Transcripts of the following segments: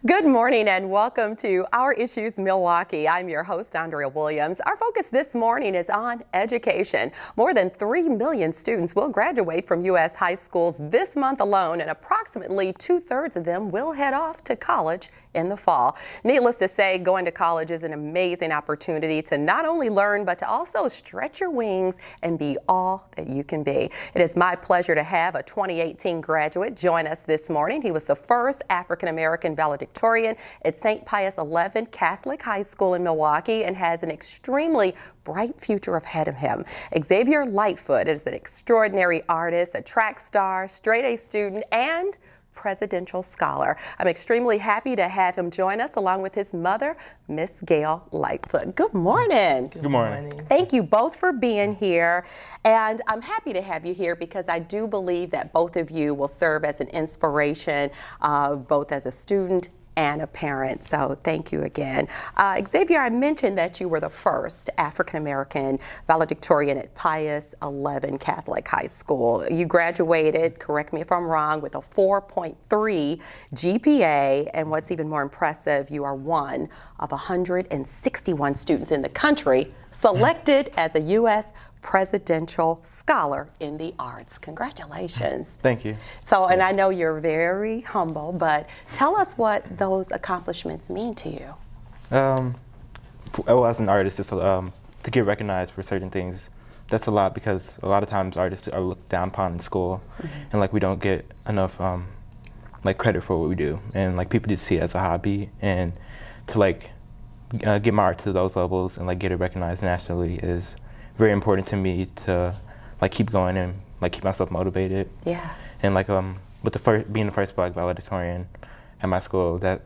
Good morning and welcome to Our Issues Milwaukee. I'm your host, Andrea Williams. Our focus this morning is on education. More than 3 million students will graduate from U.S. high schools this month alone, and approximately 2/3 of them will head off to college in the fall. Needless to say, going to college is an amazing opportunity to not only learn, but to also stretch your wings and be all that you can be. It is my pleasure to have a 2018 graduate join us this morning. He was the first African-American valedictorian at St. Pius 11 Catholic High School in Milwaukee and has an extremely bright future ahead of him. Xavier Lightfoot is an extraordinary artist, a track star, straight-A student, and presidential scholar. I'm extremely happy to have him join us along with his mother, Miss Gail Lightfoot. Good morning. Good morning. Thank you both for being here. And I'm happy to have you here because I do believe that both of you will serve as an inspiration, both as a student and a parent. So thank you again. Xavier, I mentioned that you were the first African-American valedictorian at Pius 11 Catholic High School. You graduated, correct me if I'm wrong, with a 4.3 GPA. And what's even more impressive, you are one of 161 students in the country selected as a U.S. presidential scholar in the arts. Congratulations. Thank you. So, and I know you're very humble, but tell us what those accomplishments mean to you. Well, as an artist, just to get recognized for certain things, that's a lot because a lot of times artists are looked down upon in school, and like we don't get enough like credit for what we do, and like people just see it as a hobby, and to like get my art to those levels and like get it recognized nationally is very important to me to like keep going and like keep myself motivated. Yeah. And like with being the first Black valedictorian at my school, that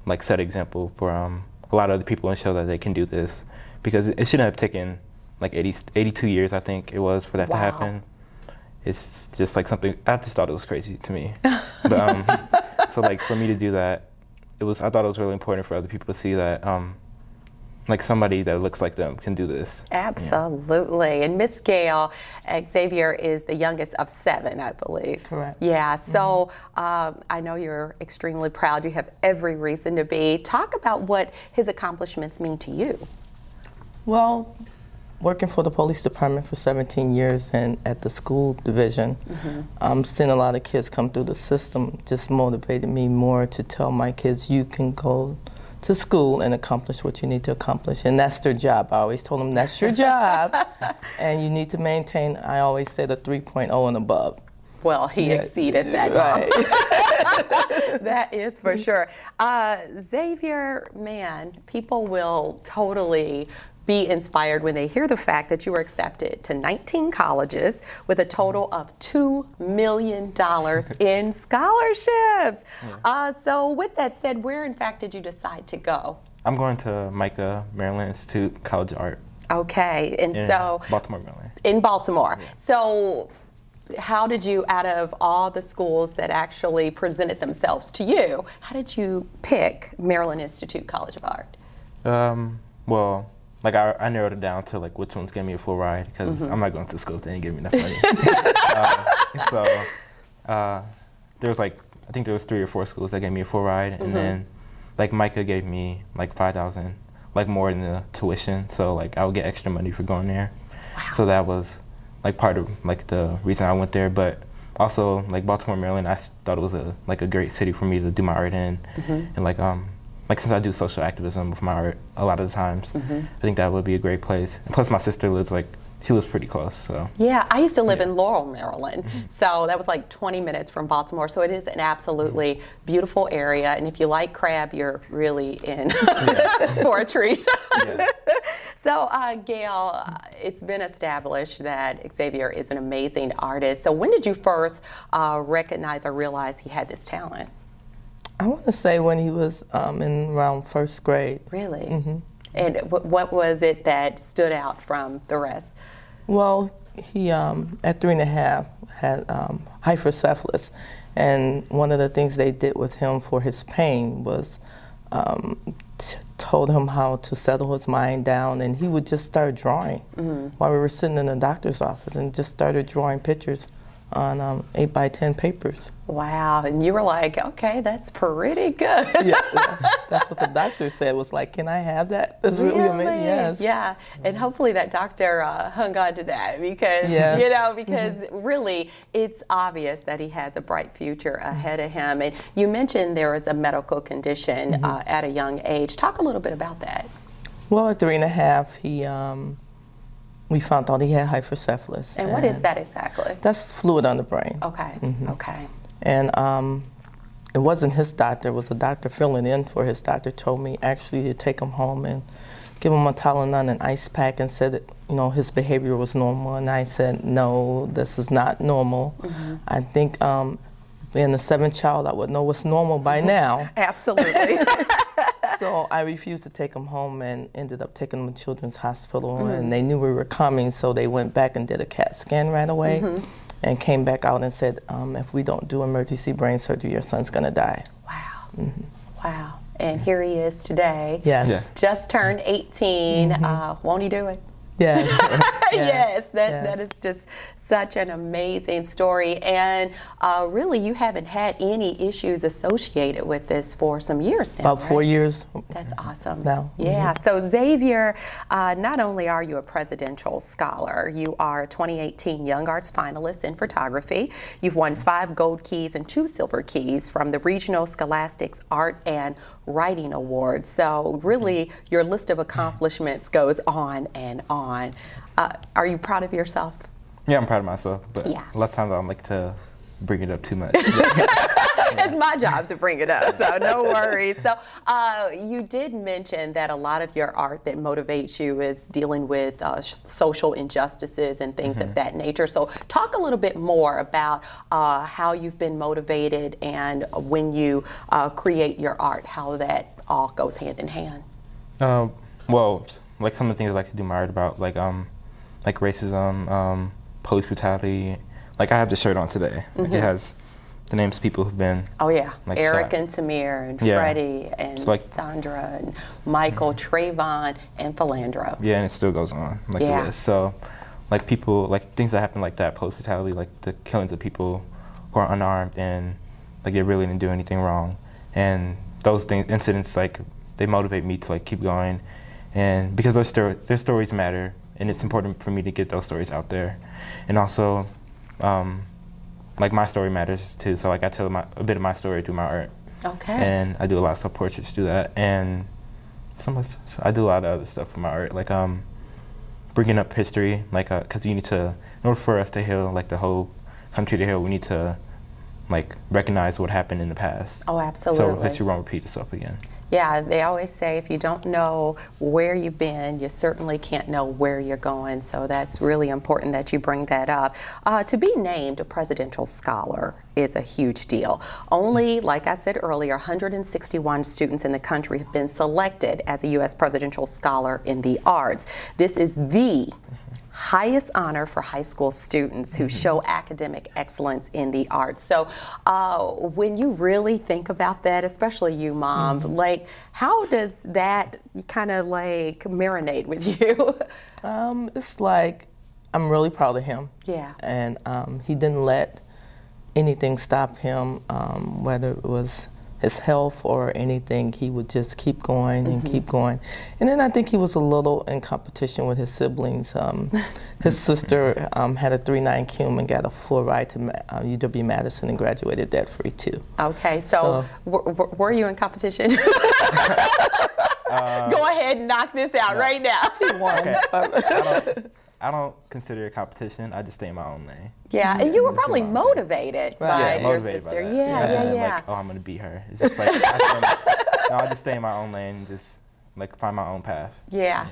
like set an example for a lot of other people and show that they can do this, because it shouldn't have taken like 82 years, I think it was, for that to happen. It's just like something, I just thought it was crazy to me. But so like for me to do that, I thought it was really important for other people to see that like somebody that looks like them can do this. Absolutely. Yeah. And Miss Gail, Xavier is the youngest of 7, I believe. Correct. Yeah, so I know you're extremely proud. You have every reason to be. Talk about what his accomplishments mean to you. Well, working for the police department for 17 years and at the school division, seeing a lot of kids come through the system just motivated me more to tell my kids, you can go to school and accomplish what you need to accomplish, and that's their job. I always told them that's your job, and you need to maintain, I always say, the 3.0 and above. Well, he exceeded that. Right. That is for sure. Xavier, man, people will totally be inspired when they hear the fact that you were accepted to 19 colleges with a total of $2 million in scholarships. So with that said, where in fact did you decide to go? I'm going to MICA, Maryland Institute College of Art. Okay, and so Baltimore, Maryland. In Baltimore. Yeah. So how did you, out of all the schools that actually presented themselves to you, how did you pick Maryland Institute College of Art? Well, like I narrowed it down to like which ones gave me a full ride, because I'm not going to schools that didn't give me enough money. So there was like, I think there was 3 or 4 schools that gave me a full ride, and then like MICA gave me like $5,000, like more than the tuition. So like I would get extra money for going there. Wow. So that was like part of like the reason I went there. But also like Baltimore, Maryland, I thought it was a great city for me to do my art in, and like since I do social activism with my art a lot of the times, I think that would be a great place. And plus my sister lives pretty close, so. Yeah, I used to live in Laurel, Maryland, so that was like 20 minutes from Baltimore, so it is an absolutely beautiful area, and if you like crab, you're really in for a treat. So Gail, it's been established that Xavier is an amazing artist, so when did you first recognize or realize he had this talent? I want to say when he was in around 1st grade. Really? And what was it that stood out from the rest? Well, he at 3 and a half had hydrocephalus, and one of the things they did with him for his pain was told him how to settle his mind down, and he would just start drawing while we were sitting in the doctor's office, and just started drawing pictures on 8 by 10 papers. Wow, and you were like, okay, that's pretty good. Yeah, that's what the doctor said, was like, can I have that? That's really amazing, yes. Yeah, and hopefully that doctor hung on to that because, Yes. you know, because really it's obvious that he has a bright future ahead of him. And you mentioned there was a medical condition at a young age. Talk a little bit about that. Well, at 3.5, we found out he had hydrocephalus. And what is that exactly? That's fluid on the brain. Okay, okay. And it wasn't his doctor, it was a doctor filling in for his doctor, told me actually to take him home and give him a Tylenol and ice pack, and said that, you know, his behavior was normal. And I said, no, this is not normal. I think being the 7th child, I would know what's normal by now. Absolutely. So I refused to take him home and ended up taking him to Children's Hospital, and they knew we were coming, so they went back and did a CAT scan right away and came back out and said, if we don't do emergency brain surgery, your son's gonna die. Wow. Wow. And here he is today. Yes. Yeah. Just turned 18. Won't he do it? Yes. Yes, that is just such an amazing story. And really, you haven't had any issues associated with this for some years now, About 4 years. That's awesome. Now. Yeah, so Xavier, not only are you a presidential scholar, you are a 2018 Young Arts finalist in photography. You've won 5 gold keys and 2 silver keys from the Regional Scholastics Art and Writing Awards. So really, your list of accomplishments goes on and on. Are you proud of yourself? Yeah, I'm proud of myself, but Yeah. a lot of times I don't like to bring it up too much. It's my job to bring it up, so no worries. So you did mention that a lot of your art that motivates you is dealing with social injustices and things of that nature. So talk a little bit more about how you've been motivated and when you create your art, how that all goes hand in hand. Well, like some of the things I like to do my art about, like racism, police brutality. Like I have the shirt on today. Like it has the names of people who've been. Oh yeah, like, Eric shot. and Tamir and Yeah. Freddie and like, Sandra and Michael, Trayvon and Philandro. Yeah, and it still goes on like Yeah. the list. So, like people, like things that happen like that, police brutality, like the killings of people who are unarmed and like they really didn't do anything wrong, and those things, incidents, like they motivate me to like keep going, and because their stories matter, and it's important for me to get those stories out there, and also. Like my story matters too, so like I tell a bit of my story through my art. Okay. And I do a lot of self-portraits through that, and I do a lot of other stuff for my art, like bringing up history, like because you need to, in order for us to heal, like the whole country to heal, we need to like recognize what happened in the past. Oh, absolutely. So history won't repeat itself again. Yeah, they always say if you don't know where you've been, you certainly can't know where you're going. So that's really important that you bring that up. To be named a presidential scholar is a huge deal. Only, like I said earlier, 161 students in the country have been selected as a U.S. presidential scholar in the arts. This is the highest honor for high school students who show academic excellence in the arts. So when you really think about that, especially you, Mom, like how does that kind of like marinate with you? It's like, I'm really proud of him. Yeah. And he didn't let anything stop him, whether it was his health or anything. He would just keep going and keep going. And then I think he was a little in competition with his siblings. His sister had a 3.9 cum and got a full ride to UW-Madison and graduated debt-free too. Okay, so were you in competition? Go ahead and knock this out right now. He won. Okay. I don't consider it competition. I just stay in my own lane. Yeah, and you were probably motivated by your motivated sister. by that. Yeah. Like, oh, I'm gonna beat her. It's just like I just stay in my own lane, and just like find my own path. Yeah.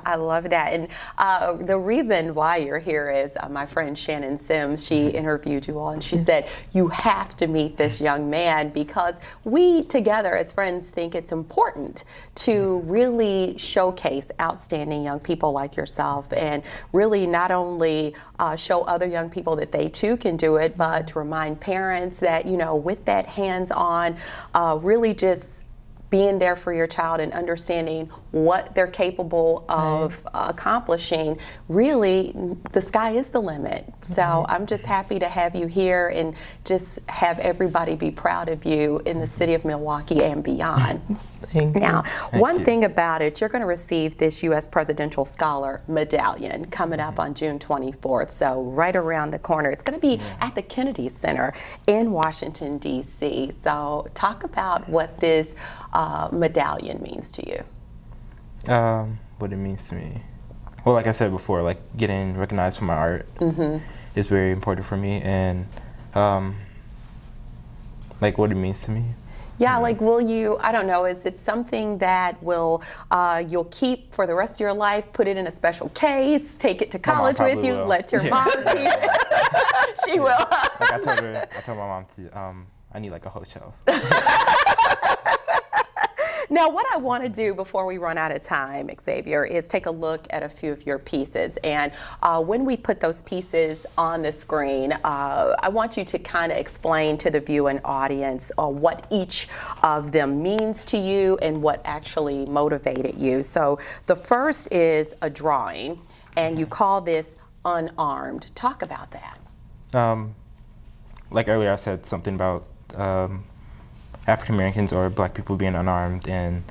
I love that. And the reason why you're here is my friend Shannon Sims. She interviewed you all, and she said you have to meet this young man because we together as friends think it's important to really showcase outstanding young people like yourself, and really not only show other young people that they too can do it, but to remind parents that, you know, with that hands-on, really just being there for your child and understanding what they're capable of accomplishing, really, the sky is the limit. So I'm just happy to have you here and just have everybody be proud of you in the city of Milwaukee and beyond. Thank you. Now, one thing about it, you're going to receive this U.S. Presidential Scholar Medallion coming up on June 24th, so right around the corner. It's going to be at the Kennedy Center in Washington, D.C. So talk about what this medallion means to you. What it means to me. Well, like I said before, like getting recognized for my art is very important for me, and like what it means to me. Yeah, like will you, I don't know, is it something that will you'll keep for the rest of your life, put it in a special case, take it to college with you, let your mom keep it? She will. Like I told my mom to, I need like a whole shelf. Now, what I want to do before we run out of time, Xavier, is take a look at a few of your pieces. And when we put those pieces on the screen, I want you to kind of explain to the viewing audience what each of them means to you and what actually motivated you. So the first is a drawing, and you call this Unarmed. Talk about that. Like earlier, I said something about African Americans or black people being unarmed and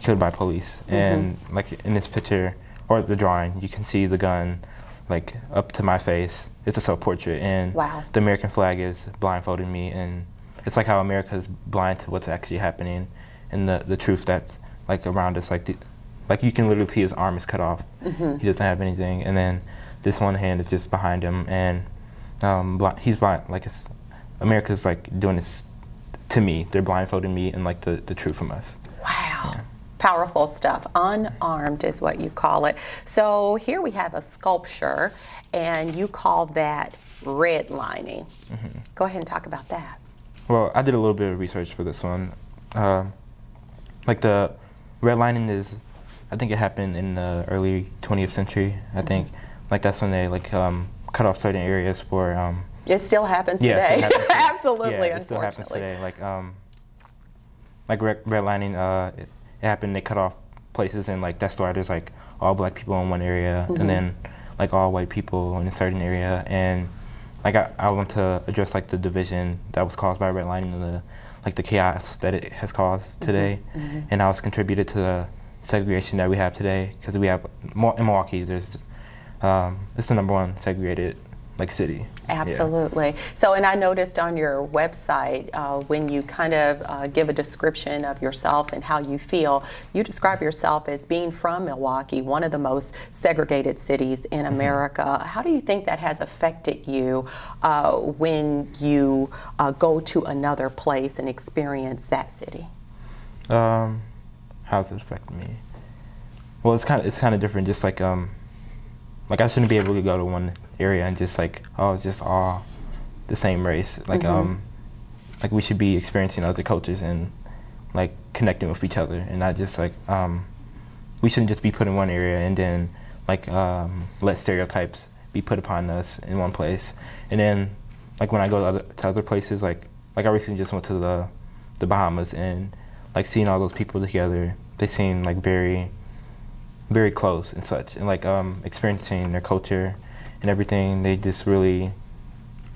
killed by police. And like in this picture or the drawing, you can see the gun like up to my face. It's a self-portrait, and the American flag is blindfolding me, and it's like how America is blind to what's actually happening and the truth that's like around us. Like you can literally see his arm is cut off. He doesn't have anything, and then this one hand is just behind him, and he's blind. Like America's like doing this to me. They're blindfolding me and like the truth from us. Wow. Yeah. Powerful stuff. Unarmed is what you call it. So here we have a sculpture, and you call that redlining. Go ahead and talk about that. Well, I did a little bit of research for this one. Like the redlining is, I think it happened in the early 20th century. I think like that's when they like cut off certain areas for it still happens today. Still happens today. Absolutely, yeah, it still happens today. Like redlining, it happened. They cut off places, and like that's why there's like all black people in one area, and then like all white people in a certain area. And like I want to address like the division that was caused by redlining and the chaos that it has caused today, and how it's contributed to the segregation that we have today. Because we have in Milwaukee, there's it's the #1 segregated like city. Absolutely. Yeah. So, and I noticed on your website when you kind of give a description of yourself and how you feel, you describe yourself as being from Milwaukee, one of the most segregated cities in America. How do you think that has affected you when you go to another place and experience that city? How's it affected me? Well, it's kind of different. Just like I shouldn't be able to go to one area and just like, oh, it's just all the same race. Like like we should be experiencing other cultures and like connecting with each other, and not just like we shouldn't just be put in one area and then like let stereotypes be put upon us in one place. And then like when I go to other places, like I recently just went to the Bahamas, and like seeing all those people together, they seem like very close and such, and like experiencing their culture and everything. They just really,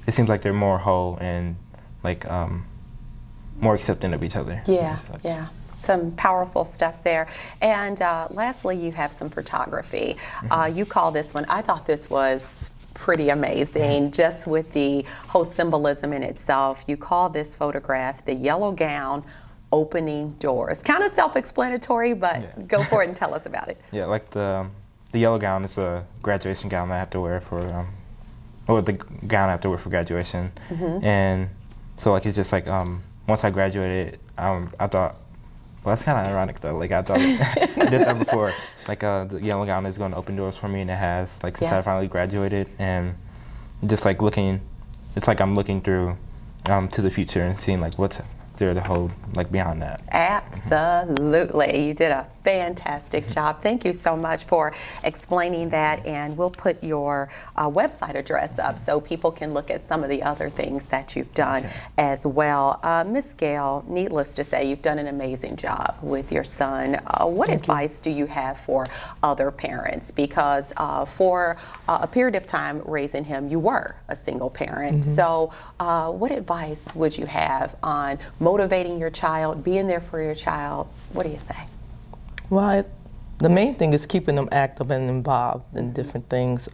it seems like they're more whole and like more accepting of each other. Yeah, yeah. Some powerful stuff there. And lastly, you have some photography. You call this one, I thought this was pretty amazing, just with the whole symbolism in itself. You call this photograph the yellow gown opening doors. Kind of self-explanatory, but go for it and tell us about it. Yeah, like the yellow gown is a graduation gown that I have to wear for, or the gown I have to wear for graduation. And so like it's just like once I graduated, I thought, well, that's kind of ironic though. Like I thought I did that before. Like the yellow gown is going to open doors for me, and it has like since I finally graduated, and just like looking, it's like I'm looking through to the future and seeing like what's zero the whole beyond that. Absolutely. You did a fantastic job. Thank you so much for explaining that, and we'll put your website address up so people can look at some of the other things that you've done as well. Miss Gail, needless to say, you've done an amazing job with your son. What advice do you have for other parents? Because for a period of time raising him, you were a single parent. So what advice would you have on motivating your child, being there for your child? What do you say? Well, the main thing is keeping them active and involved in different things.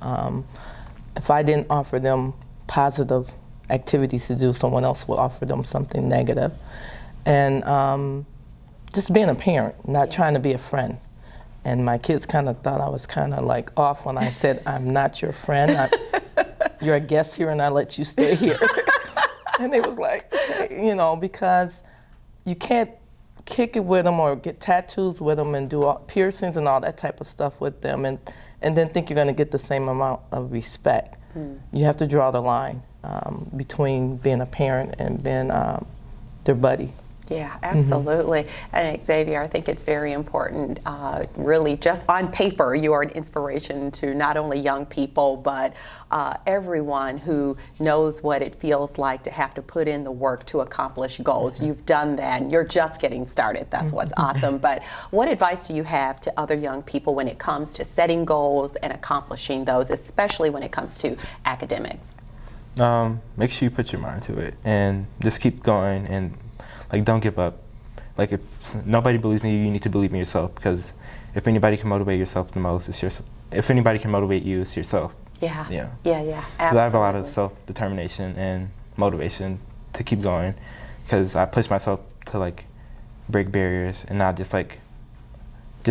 If I didn't offer them positive activities to do, someone else will offer them something negative. And just being a parent, not trying to be a friend. And my kids kind of thought I was kind of off when I said, I'm not your friend. You're a guest here and I let you stay here. And it was like, because you can't kick it with them or get tattoos with them and do piercings and all that type of stuff with them and then think you're going to get the same amount of respect. You have to draw the line between being a parent and being their buddy. Yeah, absolutely. And Xavier, I think it's very important. Really, just on paper, you are an inspiration to not only young people, but everyone who knows what it feels like to have to put in the work to accomplish goals. You've done that, and you're just getting started. That's what's awesome. But what advice do you have to other young people when it comes to setting goals and accomplishing those, especially when it comes to academics? Make sure you put your mind to it and just keep going and don't give up. If nobody believes in you, you need to believe in yourself, because if anybody can motivate yourself the most, it's yourself. If anybody can motivate you, it's yourself. Yeah. Absolutely. I have a lot of self-determination and motivation to keep going, because I push myself to break barriers and not just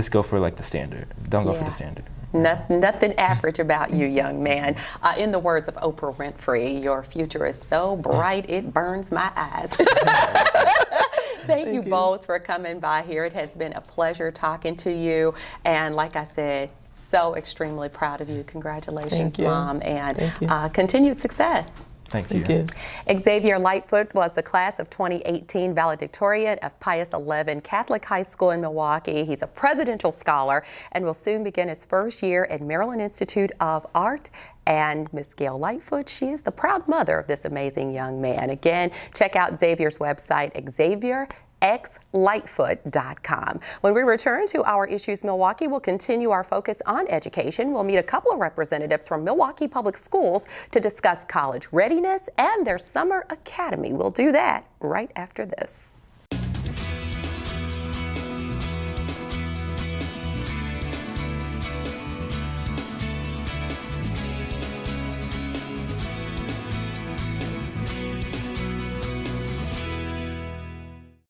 go for the standard. Don't go for the standard. Nothing average about you, young man. In the words of Oprah Winfrey, your future is so bright it burns my eyes. Thank you both for coming by here. It has been a pleasure talking to you. And like I said, so extremely proud of you. Congratulations, Mom, and continued success. Thank you. Xavier Lightfoot was the class of 2018 valedictorian of Pius 11 Catholic High School in Milwaukee. He's a presidential scholar and will soon begin his first year at Maryland Institute of Art. And Miss Gail Lightfoot, she is the proud mother of this amazing young man. Again, check out Xavier's website, xavierlightfoot.com. When we return to Our Issues Milwaukee, we'll continue our focus on education. We'll meet a couple of representatives from Milwaukee Public Schools to discuss college readiness and their summer academy. We'll do that right after this.